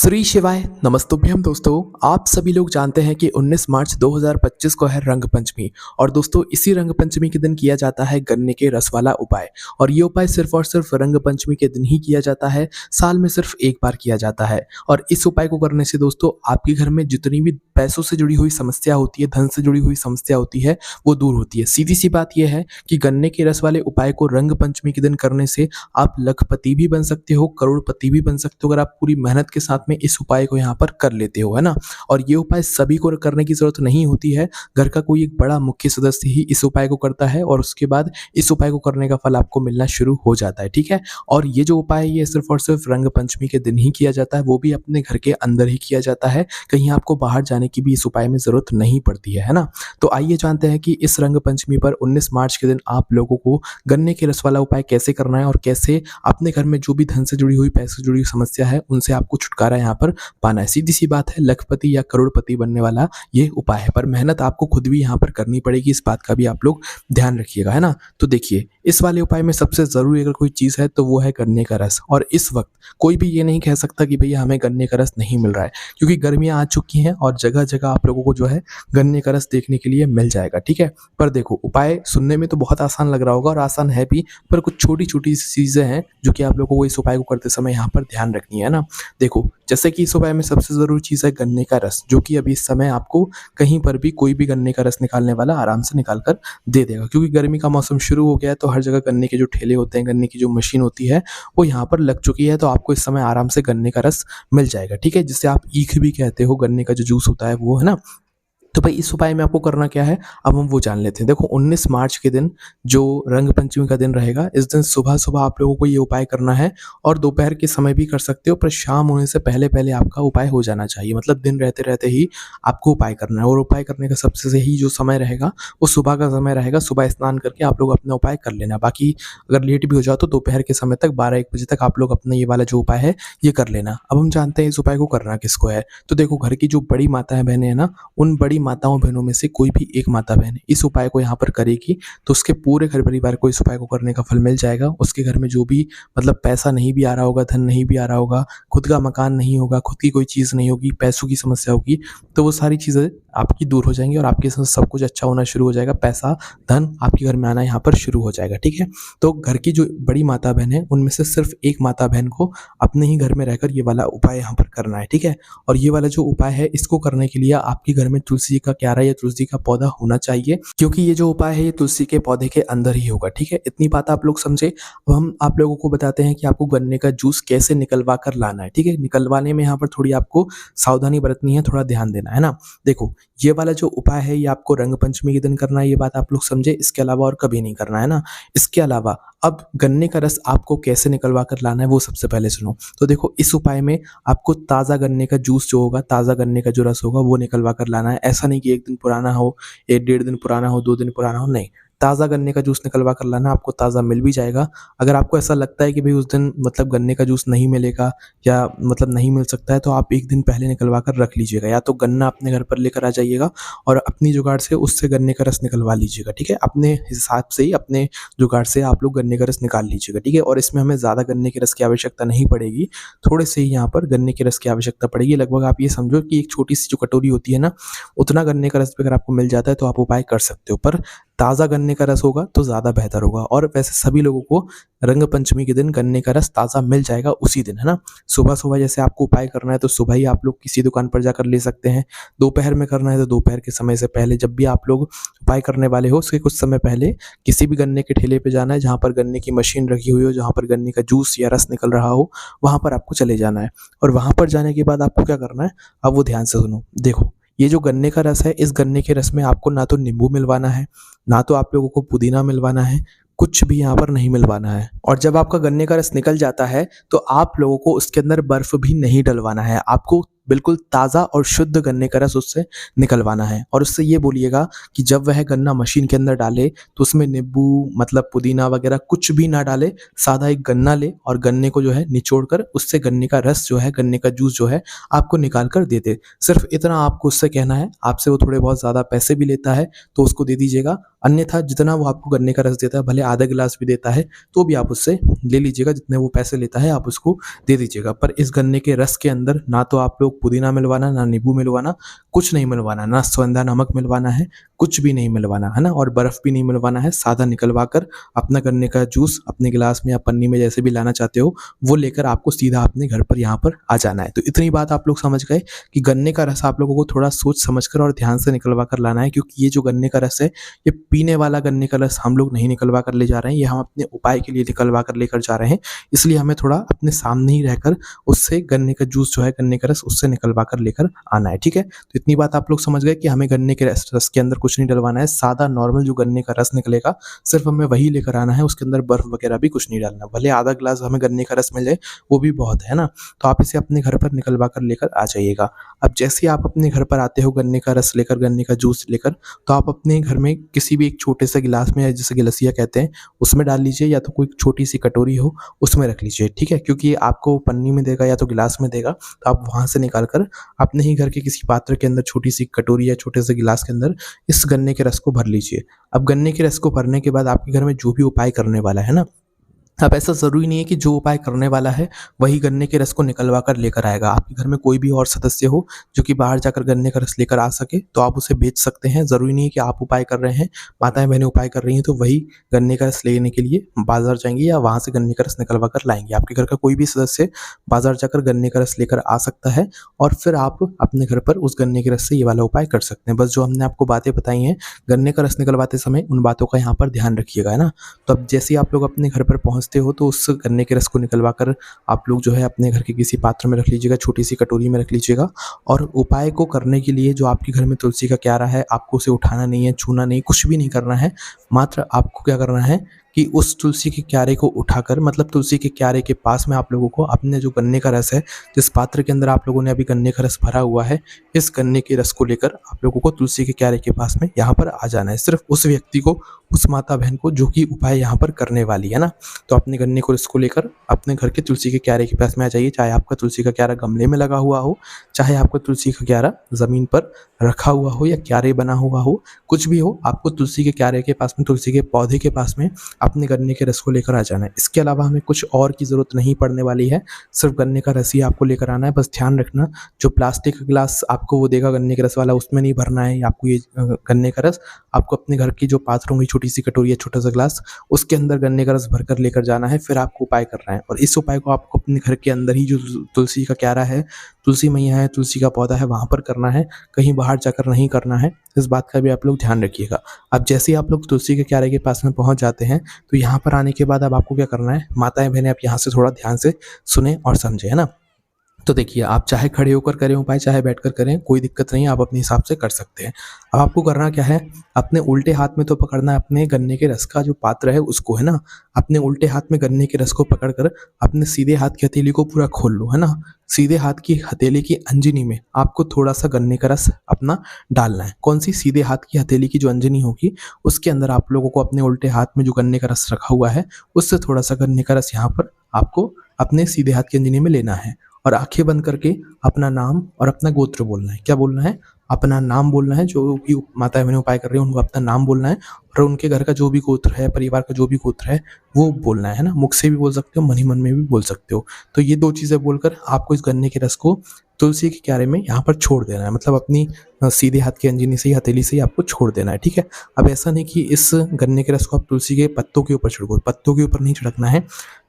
श्री शिवाय नमस्तुभ्यम दोस्तों। आप सभी लोग जानते हैं कि 19 मार्च 2025 को है रंग पंचमी। और दोस्तों इसी रंग पंचमी के दिन किया जाता है गन्ने के रस वाला उपाय। और ये उपाय सिर्फ और सिर्फ रंग पंचमी के दिन ही किया जाता है, साल में सिर्फ एक बार किया जाता है। और इस उपाय को करने से दोस्तों आपके घर में जितनी भी पैसों से जुड़ी हुई समस्या होती है, धन से जुड़ी हुई समस्या होती है, वो दूर होती है। सीधी सी बात यह है कि गन्ने के रस वाले उपाय को रंग पंचमी के दिन करने से आप लखपति भी बन सकते हो, करोड़पति भी बन सकते हो, अगर आप पूरी मेहनत के साथ में इस उपाय को यहाँ पर कर लेते हो, है ना। और ये उपाय सभी को करने की जरूरत नहीं होती है, घर का कोई एक बड़ा मुख्य सदस्य ही इस उपाय को करता है और उसके बाद इस उपाय को करने का फल आपको मिलना शुरू हो जाता है, ठीक है। और ये जो उपाय है ये सिर्फ और सिर्फ रंग पंचमी के दिन ही किया जाता है, वो भी अपने घर के अंदर ही किया जाता है, कहीं आपको बाहर जाने की भी इस उपाय में जरूरत नहीं पड़ती है ना। तो आइए जानते हैं कि इस रंग पंचमी पर 19 मार्च के दिन आप लोगों को गन्ने के रस वाला उपाय कैसे करना है और कैसे अपने घर में जो भी धन से जुड़ी हुई, पैसे से जुड़ी हुई समस्या है उनसे आपको छुटकारा यहाँ पर पाना है। सीधी सी बात है, लखपति या करोड़पति बनने वाला ये उपाय है, पर मेहनत आपको खुद भी यहाँ पर करनी पड़ेगी, इस बात का भी आप लोग ध्यान रखिएगा, है ना। तो देखिए, इस वाले उपाय में सबसे जरूरी अगर कोई चीज है तो वो है गन्ने का रस। और इस वक्त कोई भी ये नहीं कह सकता कि भैया हमें गन्ने का रस नहीं मिल रहा है, क्योंकि गर्मियां आ चुकी हैं और जगह जगह आप लोगों को जो है गन्ने का रस देखने के लिए मिल जाएगा, ठीक है। पर देखो, उपाय सुनने में तो बहुत आसान लग रहा होगा और आसान है भी, पर कुछ छोटी छोटी चीजें हैं जो कि आप लोगों को इस उपाय को करते समय यहाँ पर ध्यान रखनी है ना। देखो, जैसे कि इस उपाय में सबसे जरूरी चीज है गन्ने का रस, जो कि अभी इस समय आपको कहीं पर भी कोई भी गन्ने का रस निकालने वाला आराम से निकाल कर दे देगा, क्योंकि गर्मी का मौसम शुरू हो गया है। तो हर जगह गन्ने के जो ठेले होते हैं, गन्ने की जो मशीन होती है वो यहाँ पर लग चुकी है, तो आपको इस समय आराम से गन्ने का रस मिल जाएगा, ठीक है, जिसे आप ईख भी कहते हो, गन्ने का जो जूस होता है वो, है ना। तो भाई इस उपाय में आपको करना क्या है, अब हम वो जान लेते हैं। देखो, 19 मार्च के दिन जो रंग पंचमी का दिन रहेगा, इस दिन सुबह सुबह आप लोगों को ये उपाय करना है, और दोपहर के समय भी कर सकते हो, पर शाम होने से पहले पहले आपका उपाय हो जाना चाहिए। मतलब दिन रहते रहते ही आपको उपाय करना है, और उपाय करने का सबसे सही जो समय रहेगा वो सुबह का समय रहेगा। सुबह स्नान करके आप लोग अपना उपाय कर लेना। बाकी अगर लेट भी हो जाओ तो दोपहर के समय तक 12-1 बजे तक आप लोग अपना ये वाला जो उपाय है ये कर लेना। अब हम जानते हैं इस उपाय को करना किसको है। तो देखो, घर की जो बड़ी माताएं बहनें हैं ना, उन बड़ी माताओं बहनों में से कोई भी एक माता बहन इस उपाय को यहाँ पर करेगी तो उसके पूरे घर परिवार को इस उपाय को करने का फल मिल जाएगा। उसके घर में जो भी मतलब पैसा नहीं भी आ रहा होगा, धन नहीं भी आ रहा होगा, खुद का मकान नहीं होगा, खुद की कोई चीज़ नहीं होगी, पैसों की समस्या होगी, तो वो सारी चीज़ें आपकी दूर हो जाएंगी और आपके साथ सब कुछ अच्छा होना शुरू हो जाएगा। पैसा, धन आपके घर में आना यहाँ पर शुरू हो जाएगा, ठीक है। तो घर की जो बड़ी माता बहन है उनमें से सिर्फ एक माता बहन को अपने ही घर में रहकर ये वाला उपाय यहाँ पर करना है, ठीक है। और ये वाला जो उपाय है इसको करने के लिए आपके घर में तुलसी का क्यारा या तुलसी का पौधा होना चाहिए, क्योंकि ये जो उपाय है ये तुलसी के पौधे के अंदर ही होगा, ठीक है। इतनी बात आप लोग समझे। अब हम आप लोगों को बताते हैं कि आपको गन्ने का जूस कैसे निकलवा कर लाना है, ठीक है। निकलवाने में यहाँ पर थोड़ी आपको सावधानी बरतनी है, थोड़ा ध्यान देना है ना। देखो, ये वाला जो उपाय है ये आपको रंग पंचमी के दिन करना है, ये बात आप लोग समझे। इसके अलावा और कभी नहीं करना है ना। इसके अलावा अब गन्ने का रस आपको कैसे निकलवा कर लाना है वो सबसे पहले सुनो। तो देखो, इस उपाय में आपको ताज़ा गन्ने का जूस जो होगा, ताज़ा गन्ने का जो रस होगा वो निकलवा कर लाना है। ऐसा नहीं कि 1 दिन पुराना हो, 1-1.5 दिन पुराना हो, 2 दिन पुराना हो, नहीं, ताज़ा गन्ने का जूस निकलवा कर लाना। आपको ताज़ा मिल भी जाएगा। अगर आपको ऐसा लगता है कि भाई उस दिन मतलब गन्ने का जूस नहीं मिलेगा या मतलब नहीं मिल सकता है, तो आप 1 दिन पहले निकलवा कर रख लीजिएगा। या तो गन्ना अपने घर पर लेकर आ जाइएगा और अपनी जुगाड़ से उससे गन्ने का रस निकलवा लीजिएगा, ठीक है। अपने हिसाब से ही, अपने जुगाड़ से आप लोग गन्ने का रस निकाल लीजिएगा, ठीक है। और इसमें हमें ज़्यादा गन्ने के रस की आवश्यकता नहीं पड़ेगी, थोड़े से ही यहाँ पर गन्ने के रस की आवश्यकता पड़ेगी। लगभग आप ये समझो कि एक छोटी सी जो कटोरी होती है ना, उतना गन्ने का रस भी अगर आपको मिल जाता है तो आप उपाय कर सकते हो। पर ताज़ा गन्ने का रस होगा तो ज़्यादा बेहतर होगा। और वैसे सभी लोगों को रंग पंचमी के दिन गन्ने का रस ताज़ा मिल जाएगा उसी दिन, है ना। सुबह सुबह जैसे आपको उपाय करना है तो सुबह ही आप लोग किसी दुकान पर जाकर ले सकते हैं। दोपहर में करना है तो दोपहर के समय से पहले, जब भी आप लोग उपाय करने वाले हो उसके कुछ समय पहले किसी भी गन्ने के ठेले पे जाना है जहाँ पर गन्ने की मशीन रखी हुई हो, जहाँ पर गन्ने का जूस या रस निकल रहा हो, वहाँ पर आपको चले जाना है। और वहाँ पर जाने के बाद आपको क्या करना है, अब वो ध्यान से सुनो। देखो, ये जो गन्ने का रस है, इस गन्ने के रस में आपको ना तो नींबू मिलवाना है, ना तो आप लोगों को पुदीना मिलवाना है, कुछ भी यहाँ पर नहीं मिलवाना है। और जब आपका गन्ने का रस निकल जाता है तो आप लोगों को उसके अंदर बर्फ भी नहीं डलवाना है। आपको बिल्कुल ताज़ा और शुद्ध गन्ने का रस उससे निकलवाना है। और उससे ये बोलिएगा कि जब वह गन्ना मशीन के अंदर डाले तो उसमें नींबू मतलब पुदीना वगैरह कुछ भी ना डाले, सादा एक गन्ना ले और गन्ने को जो है निचोड़ कर उससे गन्ने का रस जो है, गन्ने का जूस जो है आपको निकाल कर दे दे। सिर्फ इतना आपको उससे कहना है। आपसे वो थोड़े बहुत ज़्यादा पैसे भी लेता है तो उसको दे दीजिएगा, अन्यथा जितना वो आपको गन्ने का रस देता है, भले आधा गिलास भी देता है तो भी आप उससे ले लीजिएगा। जितने वो पैसे लेता है आप उसको दे दीजिएगा। पर इस गन्ने के रस के अंदर ना तो आप लोग पुदीना मिलवाना, ना नींबू मिलवाना, कुछ नहीं मिलवाना, ना सेंधा नमक मिलवाना है, कुछ भी नहीं मिलवाना है ना, और बर्फ़ भी नहीं मिलवाना है। सादा निकलवा कर अपना गन्ने का जूस अपने गिलास में या पन्नी में जैसे भी लाना चाहते हो वो लेकर आपको सीधा अपने घर पर यहाँ पर आ जाना है। तो इतनी बात आप लोग समझ गए कि गन्ने का रस आप लोगों को थोड़ा सोच समझ कर और ध्यान से निकलवा कर लाना है, क्योंकि ये जो गन्ने का रस है ये पीने वाला गन्ने का रस हम लोग नहीं निकलवा कर ले जा रहे हैं, ये हम अपने उपाय के लिए निकलवा कर लेकर जा रहे हैं। इसलिए हमें थोड़ा अपने सामने ही रहकर उससे गन्ने का जूस जो है, गन्ने का रस उससे निकलवा कर लेकर आना है, ठीक है। तो इतनी बात आप लोग समझ गए कि हमें गन्ने के रस के अंदर कुछ नहीं डलवाना है। सादा नॉर्मल जो गन्ने का रस निकलेगा सिर्फ हमें वही लेकर आना है, उसके अंदर बर्फ वगैरह भी कुछ नहीं डालना। भले आधा गिलास हमें गन्ने का रस मिल जाए वो भी बहुत है ना। तो आप इसे अपने घर पर निकलवा कर लेकर आ जाइएगा। अब जैसे ही आप अपने घर पर आते हो गन्ने का रस लेकर, गन्ने का जूस लेकर, तो आप अपने घर में किसी भी एक छोटे से गिलास में, या जिसे गिलसिया कहते हैं, उसमें डाल लीजिए, या तो कोई छोटी सी कटोरी हो उसमें रख लीजिए, ठीक है। क्योंकि आपको पन्नी में देगा या तो गिलास में देगा, तो आप वहाँ से निकाल कर अपने ही घर के किसी पात्र के अंदर, छोटी सी कटोरी या छोटे से गिलास के अंदर इस गन्ने के रस को भर लीजिए। अब गन्ने के रस को भरने के बाद आपके घर में जो भी उपाय करने वाला है ना, अब ऐसा ज़रूरी नहीं है कि जो उपाय करने वाला है वही गन्ने के रस को निकलवा कर लेकर आएगा। आपके घर में कोई भी और सदस्य हो जो कि बाहर जाकर गन्ने का रस लेकर आ सके तो आप उसे भेज सकते हैं। ज़रूरी नहीं है कि आप उपाय कर रहे हैं, माताएँ बहनें उपाय कर रही हैं तो वही गन्ने का रस लेने के लिए बाज़ार जाएँगी या वहाँ से गन्ने का रस निकलवा कर लाएँगी। आपके घर का कोई भी सदस्य बाज़ार जाकर गन्ने का रस लेकर आ सकता है और फिर आप अपने घर पर उस गन्ने के रस से ये वाला उपाय कर सकते हैं। बस जो हमने आपको बातें बताई हैं गन्ने का रस निकलवाते समय, उन बातों का यहाँ पर ध्यान रखिएगा, है ना। तो अब जैसे ही आप लोग अपने घर पर पहुँचते हो तो उस गन्ने के रस को निकलवा कर आप लोग जो है अपने घर के किसी पात्र में रख लीजिएगा, छोटी सी कटोरी में रख लीजिएगा। और उपाय को करने के लिए जो आपके घर में तुलसी का क्यारा है, आपको उसे उठाना नहीं है, छूना नहीं, कुछ भी नहीं करना है। मात्र आपको क्या करना है कि उस तुलसी के क्यारे को उठाकर, मतलब तुलसी के क्यारे के पास में आप लोगों को अपने जो गन्ने का रस है, जिस पात्र के अंदर आप लोगों ने अभी गन्ने का रस भरा हुआ है, इस गन्ने के रस को लेकर आप लोगों को तुलसी के क्यारे के पास में यहाँ पर आ जाना है। सिर्फ उस व्यक्ति को, उस माता बहन को जो कि उपाय यहाँ पर करने वाली है ना। तो अपने गन्ने को रस को लेकर अपने घर के तुलसी के क्यारे के पास में आ जाइए। चाहे आपका तुलसी का क्यारा गमले में लगा हुआ हो, चाहे आपका तुलसी का क्यारा ज़मीन पर रखा हुआ हो या क्यारे बना हुआ हो, कुछ भी हो, आपको तुलसी के क्यारे के पास में, तुलसी के पौधे के पास में अपने गन्ने के रस को लेकर आ जाना है। इसके अलावा हमें कुछ और की ज़रूरत नहीं पड़ने वाली है, सिर्फ गन्ने का रस ही आपको लेकर आना है। बस ध्यान रखना जो प्लास्टिक का गिलास आपको वो देगा गन्ने के रस वाला, उसमें नहीं भरना है आपको ये गन्ने का रस। आपको अपने घर की जो पात्र होंगी, छोटी सी कटोरी या छोटा सा गिलास, उसके अंदर गन्ने का रस भरकर लेकर जाना है। फिर आपको उपाय करना है और इस उपाय को आपको अपने घर के अंदर ही, जो तुलसी का क्यारा है, तुलसी मैया है, तुलसी का पौधा है, वहाँ पर करना है, कहीं बाहर जाकर नहीं करना है। इस बात का भी आप लोग ध्यान रखिएगा। अब जैसे ही आप लोग तुलसी के क्यारे के पास में पहुँच जाते हैं तो यहाँ पर आने के बाद अब आपको क्या करना है, माताएं बहनें आप यहाँ से थोड़ा ध्यान से सुने और समझे, है ना। तो देखिए, आप चाहे खड़े होकर करें उपाय, चाहे बैठकर करें, कोई दिक्कत नहीं है, आप अपने हिसाब से कर सकते हैं। अब आपको करना क्या है, अपने उल्टे हाथ में तो पकड़ना है अपने गन्ने के रस का जो पात्र है उसको, है ना। अपने उल्टे हाथ में गन्ने के रस को पकड़कर अपने सीधे हाथ की हथेली को पूरा खोल लो, है ना। सीधे हाथ की हथेली की अंजनी में आपको थोड़ा सा गन्ने का रस अपना डालना है। कौन सी? सीधे हाथ की हथेली की जो अंजनी होगी उसके अंदर आप लोगों को अपने उल्टे हाथ में जो गन्ने का रस रखा हुआ है उससे थोड़ा सा गन्ने का रस यहाँ पर आपको अपने सीधे हाथ की अंजनी में लेना है और आंखें बंद करके अपना नाम और अपना गोत्र बोलना है। क्या बोलना है? अपना नाम बोलना है। जो भी माता बहनें उपाय कर रही हैं उनको अपना नाम बोलना है और उनके घर का जो भी गोत्र है, परिवार का जो भी गोत्र है वो बोलना है ना। मुख से भी बोल सकते हो, मन ही मन में भी बोल सकते हो। तो ये 2 चीज़ें बोलकर आपको इस गन्ने के रस को तुलसी के क्यारे में यहाँ पर छोड़ देना है, मतलब अपनी सीधे हाथ की अंजनी से ही, हथेली से ही आपको छोड़ देना है, ठीक है। अब ऐसा नहीं कि इस गन्ने के रस को आप तुलसी के पत्तों के ऊपर छिड़को, पत्तों के ऊपर नहीं छिड़कना है।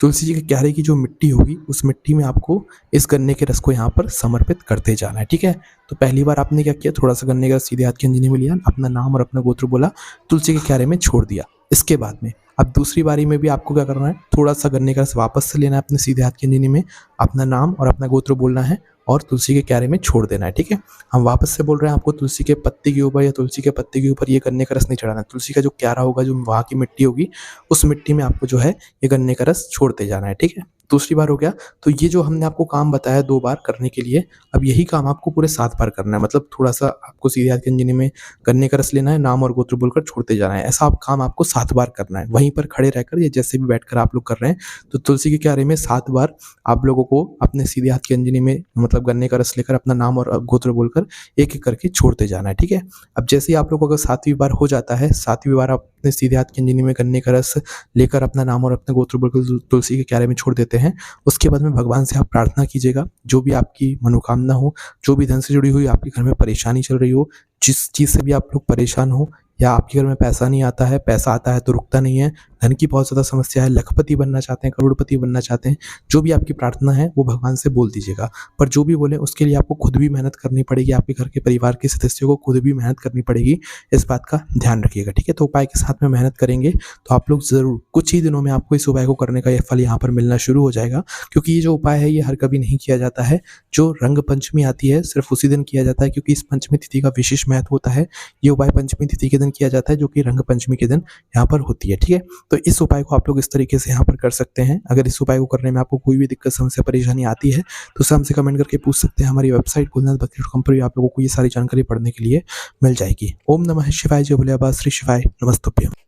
तुलसी के क्यारे की जो मिट्टी होगी उस मिट्टी में आपको इस गन्ने के रस को यहाँ पर समर्पित करते जाना है, ठीक है। तो पहली बार आपने क्या किया, थोड़ा सा गन्ने का रस सीधे हाथ की अंजनी में लिया, अपना नाम और अपना गोत्र बोला, तुलसी के क्यारे में छोड़ दिया। इसके बाद में अब दूसरी बारी में भी आपको क्या करना है, थोड़ा सा गन्ने का रस वापस से लेना है अपने सीधे हाथ की अंजनी में, अपना नाम और अपना गोत्र बोलना है और तुलसी के क्यारे में छोड़ देना है, ठीक है। हम वापस से बोल रहे हैं, आपको तुलसी के पत्ते के ऊपर या तुलसी के पत्ते के ऊपर ये गन्ने का रस नहीं चढ़ाना है। तुलसी का जो क्यारा होगा, जो वहाँ की मिट्टी होगी, उस मिट्टी में आपको जो है ये गन्ने का रस छोड़ते जाना है, ठीक है। दूसरी बार हो गया। तो ये जो हमने आपको काम बताया 2 बार करने के लिए, अब यही काम आपको पूरे 7 बार करना है। मतलब थोड़ा-सा आपको सीधे हाथ की अंजनी में गन्ने का रस लेना है, नाम और गोत्र बोलकर छोड़ते जाना है। ऐसा आप काम आपको 7 बार करना है। वहीं पर खड़े रहकर या जैसे भी बैठकर आप लोग कर रहे हैं, तो तुलसी के क्यारे में 7 बार आप लोगों को अपने सीधे हाथ की अंजनी में मतलब गन्ने का रस लेकर अपना नाम और गोत्र बोलकर एक-एक करके छोड़ते जाना है, ठीक है? अब जैसे ही आप लोगों को अगर 7वीं बार हो जाता है, 7वीं बार आप अपने सीधे हाथ की अंजनी में गन्ने का रस लेकर अपना नाम और अपने गोत्र बोलकर तुलसी के क्यारे में छोड़ देते हैं। उसके बाद में भगवान से आप प्रार्थना कीजिएगा, जो भी आपकी मनोकामना हो, जो भी धन से जुड़ी हुई आपके घर में परेशानी चल रही हो, जिस चीज़ से भी आप लोग परेशान हो या आपके घर में पैसा नहीं आता है, पैसा आता है तो रुकता नहीं है, धन की बहुत ज़्यादा समस्या है, लखपति बनना चाहते हैं, करोड़पति बनना चाहते हैं, जो भी आपकी प्रार्थना है वो भगवान से बोल दीजिएगा। पर जो भी बोले उसके लिए आपको खुद भी मेहनत करनी पड़ेगी, आपके घर के परिवार के सदस्यों को खुद भी मेहनत करनी पड़ेगी, इस बात का ध्यान रखिएगा, ठीक है? तो उपाय के साथ में मेहनत करेंगे तो आप लोग ज़रूर कुछ ही दिनों में आपको इस उपाय को करने का ये फल यहाँ पर मिलना शुरू हो जाएगा, क्योंकि ये जो उपाय है ये हर कभी नहीं किया जाता है। जो रंग पंचमी आती है सिर्फ़ उसी दिन किया जाता है, क्योंकि इस पंचमी तिथि का विशेष महत्व होता है। ये उपाय पंचमी तिथि के दिन किया जाता है, जो कि रंग पंचमी के दिन यहाँ पर होती है, ठीक है? तो इस उपाय को आप लोग इस तरीके से यहाँ पर कर सकते हैं। अगर इस उपाय को करने में आपको कोई भी दिक्कत, समस्या, परेशानी आती है तो उसे हमसे कमेंट करके पूछ सकते हैं। हमारी वेबसाइट भोलेनाथ.com पर भी आप लोगों को ये सारी जानकारी पढ़ने के लिए मिल जाएगी। ओम नमः शिवाय, जय भोले बाबा, श्री शिवाय नमस्तुभ्यम।